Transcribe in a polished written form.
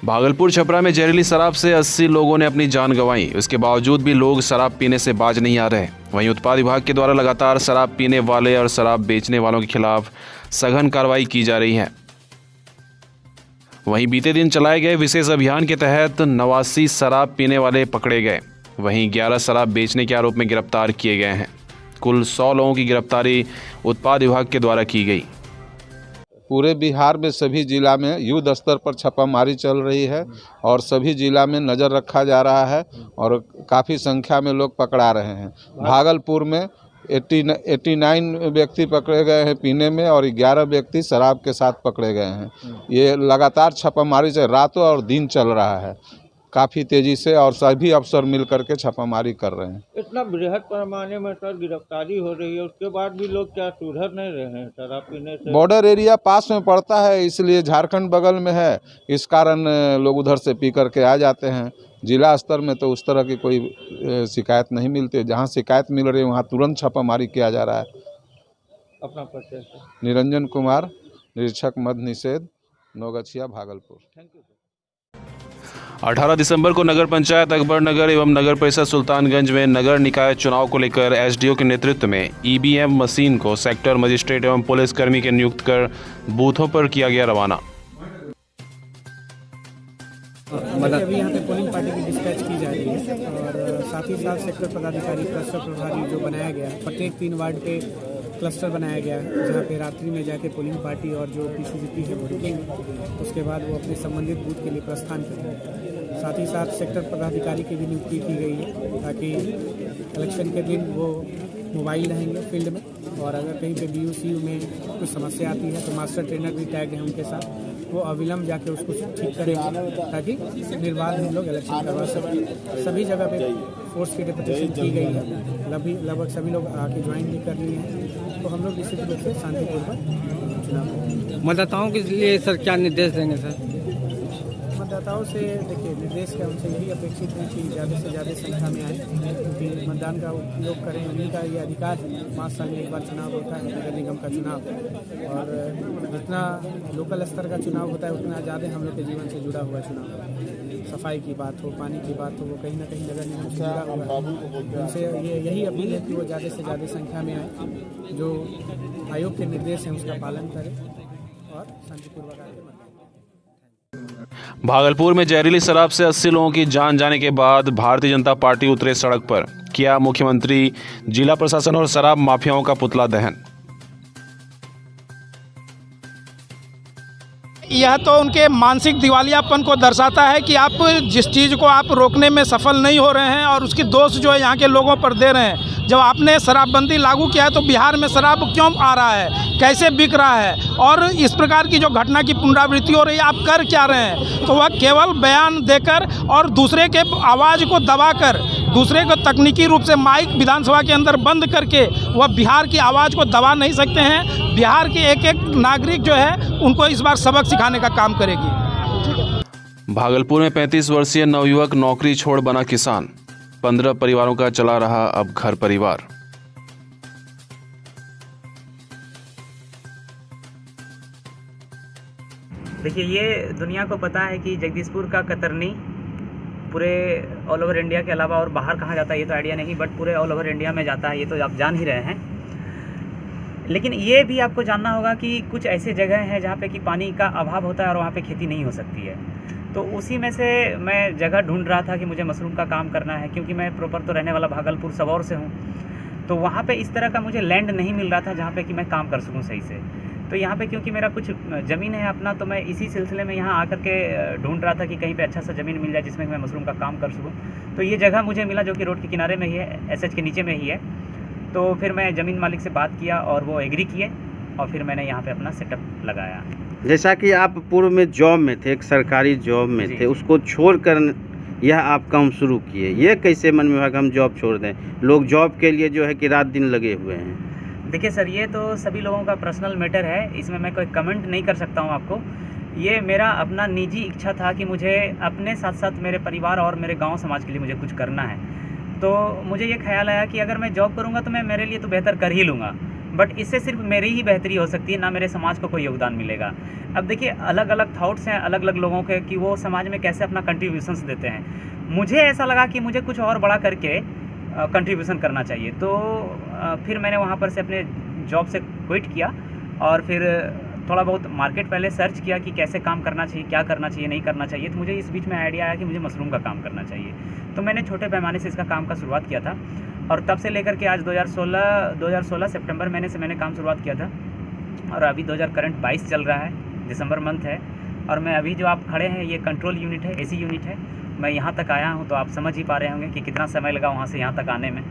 भागलपुर छपरा में जहरीली शराब से 80 लोगों ने अपनी जान गंवाई। उसके बावजूद भी लोग शराब पीने से बाज नहीं आ रहे। वहीं उत्पाद विभाग के द्वारा लगातार शराब पीने वाले और शराब बेचने वालों के खिलाफ सघन कार्रवाई की जा रही है। वहीं बीते दिन चलाए गए विशेष अभियान के तहत 89 शराब पीने वाले पकड़े गए। वहीं 11 शराब बेचने के आरोप में गिरफ्तार किए गए हैं। कुल 100 लोगों की गिरफ्तारी उत्पाद विभाग के द्वारा की गई। पूरे बिहार में सभी जिला में युद्ध स्तर पर छापामारी चल रही है और सभी जिला में नज़र रखा जा रहा है और काफ़ी संख्या में लोग पकड़ा रहे हैं। भागलपुर में 89 व्यक्ति पकड़े गए हैं पीने में और 11 व्यक्ति शराब के साथ पकड़े गए हैं। ये लगातार छापामारी से रातों और दिन चल रहा है काफ़ी तेज़ी से और सभी अफसर मिल करके छापामारी कर रहे हैं। इतना बृहद पैमाने में सर गिरफ्तारी हो रही है, उसके बाद भी लोग क्या सुधर नहीं रहे हैं शराब पीने से? बॉर्डर एरिया पास में पड़ता है, इसलिए झारखंड बगल में है, इस कारण लोग उधर से पी करके आ जाते हैं। जिला स्तर में तो उस तरह की कोई शिकायत नहीं मिलती। जहाँ शिकायत मिल रही है वहाँ तुरंत छापामारी किया जा रहा है। अपना परिचय? निरंजन कुमार, निरीक्षक मद्य निषेध, नौगछिया, भागलपुर। Thank you. 18 दिसंबर को नगर पंचायत अकबर नगर एवं नगर परिषद सुल्तानगंज में नगर निकाय चुनाव को लेकर एसडीओ के नेतृत्व में ईवीएम मशीन को सेक्टर मजिस्ट्रेट एवं पुलिसकर्मी के नियुक्त कर बूथों पर किया गया रवाना। अभी यहाँ पे पोलिंग पार्टी की डिस्पैच की जा रही है और साथ ही साथ सेक्टर पदाधिकारी, क्लस्टर प्रभारी जो बनाया गया है, प्रत्येक 3 वार्ड पे क्लस्टर बनाया गया है जहाँ पे रात्रि में जाके पोलिंग पार्टी और जो पीसीसीपी है वो रुकेंगे। उसके बाद वो अपने संबंधित बूथ के लिए प्रस्थान करेंगे। साथ ही साथ सेक्टर पदाधिकारी की भी नियुक्ति की गई है ताकि इलेक्शन के दिन वो मोबाइल रहेंगे फील्ड में और अगर कहीं पे बीयूसीयू में कुछ समस्या आती है तो मास्टर ट्रेनर भी टैग है उनके साथ, वो अविलंब जाके उसको ठीक करेंगे ताकि निर्बाध हम लोग इलेक्शन करवा सकें। सभी जगह पे फोर्स की डेपुटेशन की गई है, लगभग सभी लोग आके ज्वाइन भी कर लिए हैं, तो हम लोग निश्चित रूप से शांतिपूर्वक चुनाव। मतदाताओं के लिए सर क्या निर्देश देंगे सर? मतदाताओं से देखिए निर्देश का उनसे यही अपेक्षित है कि ज़्यादा से ज़्यादा संख्या में आए, क्योंकि मतदान का उपयोग करें, उन्हीं का ये अधिकार है। 5 साल में एक बार चुनाव होता है, नगर निगम का चुनाव, और जितना लोकल स्तर का चुनाव होता है उतना ज़्यादा हम लोग के जीवन से जुड़ा हुआ चुनाव है। सफाई की बात हो, पानी की बात हो, वो कहीं ना कहीं नगर निगम से जुड़ा हुआ है। उनसे यही अपील है कि वो ज़्यादा से ज़्यादा संख्या में आए, जो आयोग के निर्देश हैं उसका पालन करें और शांतिपूर्वक आगे बढ़ें। भागलपुर में जहरीली शराब से 80 लोगों की जान जाने के बाद भारतीय जनता पार्टी उतरे सड़क पर। किया मुख्यमंत्री, जिला प्रशासन और शराब माफियाओं का पुतला दहन। यह तो उनके मानसिक दिवालियापन को दर्शाता है कि आप जिस चीज़ को आप रोकने में सफल नहीं हो रहे हैं और उसकी दोष जो है यहाँ के लोगों पर दे रहे हैं। जब आपने शराबबंदी लागू किया है तो बिहार में शराब क्यों आ रहा है, कैसे बिक रहा है, और इस प्रकार की जो घटना की पुनरावृत्ति हो रही है, आप कर क्या रहे हैं? तो वह केवल बयान देकर और दूसरे के आवाज़ को दबाकर, दूसरे को तकनीकी रूप से माइक विधानसभा के अंदर बंद करके वह बिहार की आवाज़ को दबा नहीं सकते हैं। बिहार के एक एक नागरिक जो है उनको इस बार सबक सिखाने का काम करेगी। भागलपुर में 35 वर्षीय नवयुवक नौकरी छोड़ बना किसान। 15 परिवारों का चला रहा अब घर परिवार। देखिए, ये दुनिया को पता है कि जगदीशपुर का कतरनी पूरे ऑल ओवर इंडिया के अलावा और बाहर कहाँ जाता है ये तो आइडिया नहीं, बट पूरे ऑल ओवर इंडिया में जाता है, ये तो आप जान ही रहे हैं। लेकिन ये भी आपको जानना होगा कि कुछ ऐसे जगह हैं जहाँ पे कि पानी का अभाव होता है और वहाँ पे खेती नहीं हो सकती है। तो उसी में से मैं जगह ढूंढ रहा था कि मुझे मशरूम का काम करना है, क्योंकि मैं प्रॉपर तो रहने वाला भागलपुर सबौर से हूँ। तो वहाँ पे इस तरह का मुझे लैंड नहीं मिल रहा था जहाँ पे कि मैं काम कर सकूँ सही से। तो यहाँ पे क्योंकि मेरा कुछ ज़मीन है अपना, तो मैं इसी सिलसिले में यहाँ आकर के ढूंढ रहा था कि कहीं पे अच्छा सा ज़मीन मिल जाए जिसमें मैं मशरूम का काम कर सकूँ। तो ये जगह मुझे मिला जो कि रोड के किनारे में ही है, एसएच के नीचे में ही है। तो फिर मैं ज़मीन मालिक से बात किया और वो एग्री किए और फिर मैंने यहाँ पे अपना सेटअप लगाया। जैसा कि आप पूर्व में जॉब में थे, एक सरकारी जॉब में थे, उसको छोड़कर यह आप काम शुरू किए, ये कैसे मन में हुआ कि हम जॉब छोड़ दें? लोग जॉब के लिए जो है कि रात दिन लगे हुए हैं। देखिए सर, ये तो सभी लोगों का पर्सनल मैटर है, इसमें मैं कोई कमेंट नहीं कर सकता हूँ आपको। ये मेरा अपना निजी इच्छा था कि मुझे अपने साथ साथ मेरे परिवार और मेरे गांव समाज के लिए मुझे कुछ करना है। तो मुझे ये ख्याल आया कि अगर मैं जॉब करूँगा तो मैं मेरे लिए तो बेहतर कर ही लूँगा, बट इससे सिर्फ मेरी ही बेहतरी हो सकती है, ना मेरे समाज को कोई योगदान मिलेगा। अब देखिए अलग अलग थॉट्स हैं अलग अलग लोगों के कि वो समाज में कैसे अपना कंट्रीब्यूशंस देते हैं। मुझे ऐसा लगा कि मुझे कुछ और बड़ा करके कंट्रीब्यूशन करना चाहिए, तो फिर मैंने वहाँ पर से अपने जॉब से क्विट किया और फिर थोड़ा बहुत मार्केट पहले सर्च किया कि कैसे काम करना चाहिए, क्या करना चाहिए, नहीं करना चाहिए। तो मुझे इस बीच में आइडिया आया कि मुझे मशरूम का काम करना चाहिए, तो मैंने छोटे पैमाने से इसका काम का शुरुआत किया था और तब से लेकर के आज 2016 सितंबर महीने से मैंने काम शुरुआत किया था और अभी 2022 चल रहा है, दिसंबर मंथ है और मैं अभी जो आप खड़े हैं ये कंट्रोल यूनिट है, AC यूनिट है। मैं यहाँ तक आया हूँ तो आप समझ ही पा रहे होंगे कि कितना समय लगा वहाँ से यहाँ तक आने में।